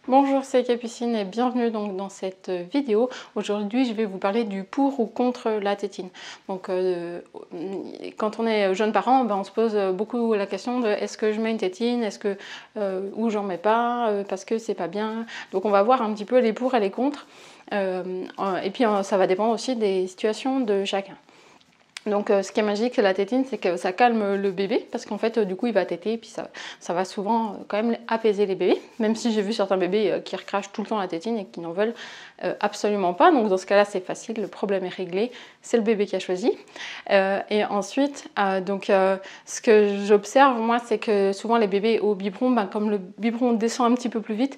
Bonjour, c'est Capucine et bienvenue donc dans cette vidéo. Aujourd'hui, je vais vous parler du pour ou contre la tétine. Donc, quand on est jeune parent, on se pose beaucoup la question de est-ce que je mets une tétine, ou j'en mets pas, parce que c'est pas bien. Donc, on va voir un petit peu les pour et les contre. Et puis, ça va dépendre aussi des situations de chacun. Donc ce qui est magique c'est la tétine, c'est que ça calme le bébé parce qu'en fait du coup il va téter et puis ça va souvent quand même apaiser les bébés, même si j'ai vu certains bébés qui recrachent tout le temps la tétine et qui n'en veulent absolument pas. Donc dans ce cas là c'est facile, le problème est réglé, c'est le bébé qui a choisi. Et ensuite ce que j'observe moi c'est que souvent les bébés au biberon, comme le biberon descend un petit peu plus vite,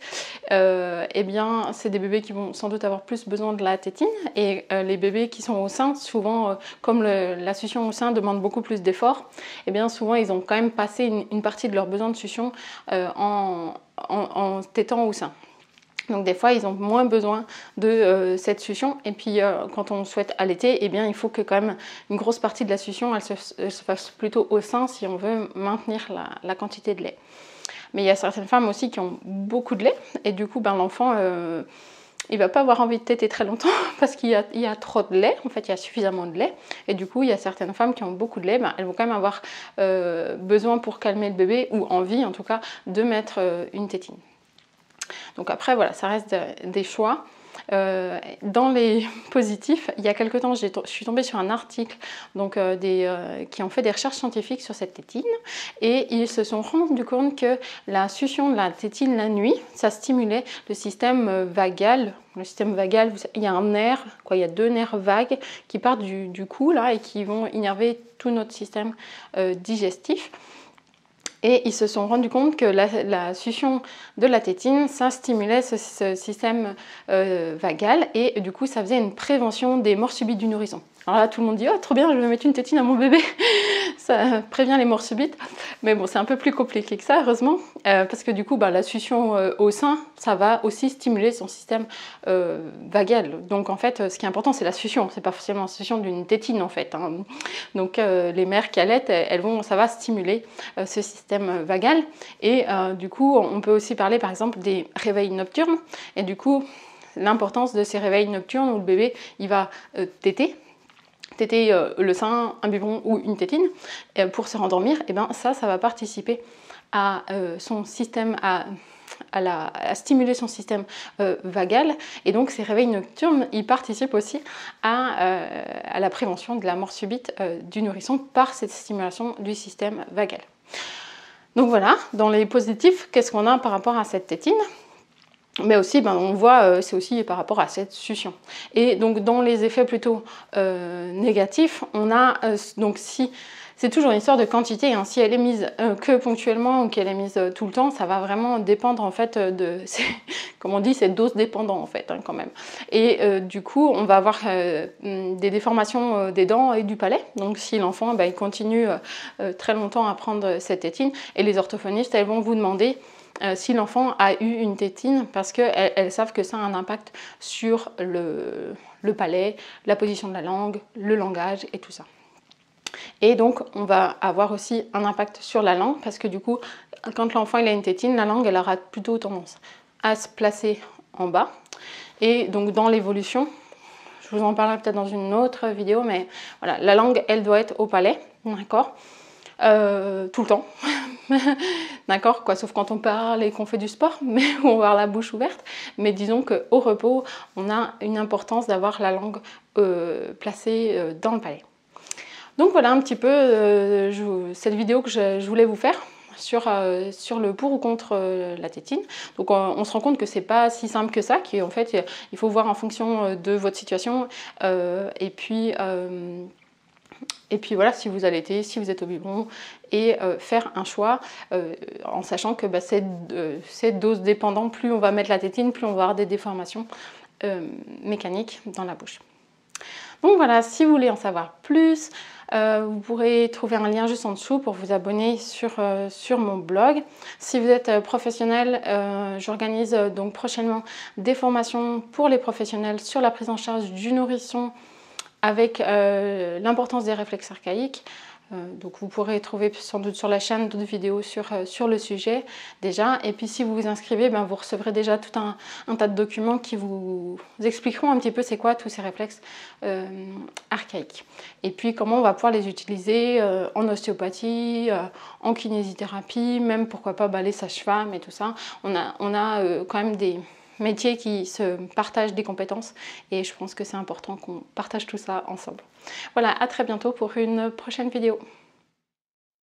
eh bien c'est des bébés qui vont sans doute avoir plus besoin de la tétine, et les bébés qui sont au sein, souvent comme la succion au sein demande beaucoup plus d'efforts, et bien souvent ils ont quand même passé une partie de leur besoin de succion en tétant au sein. Donc des fois ils ont moins besoin de cette succion, et puis quand on souhaite allaiter, eh bien il faut que quand même une grosse partie de la succion elle se fasse plutôt au sein si on veut maintenir la quantité de lait. Mais il y a certaines femmes aussi qui ont beaucoup de lait, et du coup l'enfant il va pas avoir envie de téter très longtemps parce qu'il y a trop de lait, en fait il y a suffisamment de lait, et du coup il y a certaines femmes qui ont beaucoup de lait, elles vont quand même avoir besoin pour calmer le bébé, ou envie en tout cas, de mettre une tétine. Donc après voilà, ça reste des choix. Dans les positifs, il y a quelque temps, je suis tombée sur un article qui ont fait des recherches scientifiques sur cette tétine, et ils se sont rendus compte que la succion de la tétine la nuit, ça stimulait le système vagal. Le système vagal, il y a un nerf, il y a deux nerfs vagues qui partent du cou là, et qui vont innerver tout notre système digestif. Et ils se sont rendus compte que la succion de la tétine, ça stimulait ce système vagal, et du coup ça faisait une prévention des morts subites du nourrisson. Alors là tout le monde dit « Oh trop bien, je vais mettre une tétine à mon bébé !» Ça prévient les morts subites. Mais bon, c'est un peu plus compliqué que ça, heureusement, parce que du coup la succion au sein, ça va aussi stimuler son système vagal. Donc en fait, ce qui est important, c'est la succion, c'est pas forcément la succion d'une tétine en fait, hein. Donc les mères qui allaitent, ça va stimuler ce système vagal. Et du coup, on peut aussi parler par exemple des réveils nocturnes, et du coup l'importance de ces réveils nocturnes où le bébé il va téter le sein, un biberon ou une tétine pour se rendormir, et ça va participer à son système, à stimuler son système vagal, et donc ces réveils nocturnes ils participent aussi à la prévention de la mort subite du nourrisson par cette stimulation du système vagal. Donc voilà, dans les positifs, qu'est-ce qu'on a par rapport à cette tétine? Mais aussi, on voit, c'est aussi par rapport à cette succion. Et donc dans les effets plutôt négatifs, on a, donc si c'est toujours une histoire de quantité, hein, si elle est mise que ponctuellement ou qu'elle est mise tout le temps, ça va vraiment dépendre en fait comme on dit, c'est dose dépendant en fait, hein, quand même. Et du coup, on va avoir des déformations des dents et du palais. Donc si l'enfant il continue très longtemps à prendre cette tétine, et les orthophonistes elles vont vous demander si l'enfant a eu une tétine, parce qu'elles savent que ça a un impact sur le palais, la position de la langue, le langage et tout ça. Et donc on va avoir aussi un impact sur la langue, parce que du coup quand l'enfant a une tétine, la langue elle aura plutôt tendance à se placer en bas. Et donc dans l'évolution, je vous en parlerai peut-être dans une autre vidéo, mais voilà, la langue elle doit être au palais, d'accord, tout le temps. D'accord, sauf quand on parle et qu'on fait du sport, mais où on va avoir la bouche ouverte. Mais disons qu'au repos, on a une importance d'avoir la langue placée dans le palais. Donc voilà un petit peu cette vidéo que je voulais vous faire sur le pour ou contre la tétine. Donc on se rend compte que c'est pas si simple que ça, qu'en fait il faut voir en fonction de votre situation, et puis voilà, si vous allaitez, si vous êtes au biberon, et faire un choix en sachant que c'est dose dépendant, plus on va mettre la tétine, plus on va avoir des déformations mécaniques dans la bouche. Donc voilà, si vous voulez en savoir plus, vous pourrez trouver un lien juste en dessous pour vous abonner sur mon blog. Si vous êtes professionnel, j'organise donc prochainement des formations pour les professionnels sur la prise en charge du nourrisson, avec l'importance des réflexes archaïques, Donc vous pourrez trouver sans doute sur la chaîne d'autres vidéos sur le sujet déjà. Et puis si vous vous inscrivez, vous recevrez déjà tout un tas de documents qui vous expliqueront un petit peu c'est quoi tous ces réflexes archaïques. Et puis comment on va pouvoir les utiliser en ostéopathie, en kinésithérapie, même pourquoi pas les sages-femmes et tout ça. On a quand même des métiers qui se partagent des compétences et je pense que c'est important qu'on partage tout ça ensemble. Voilà, à très bientôt pour une prochaine vidéo.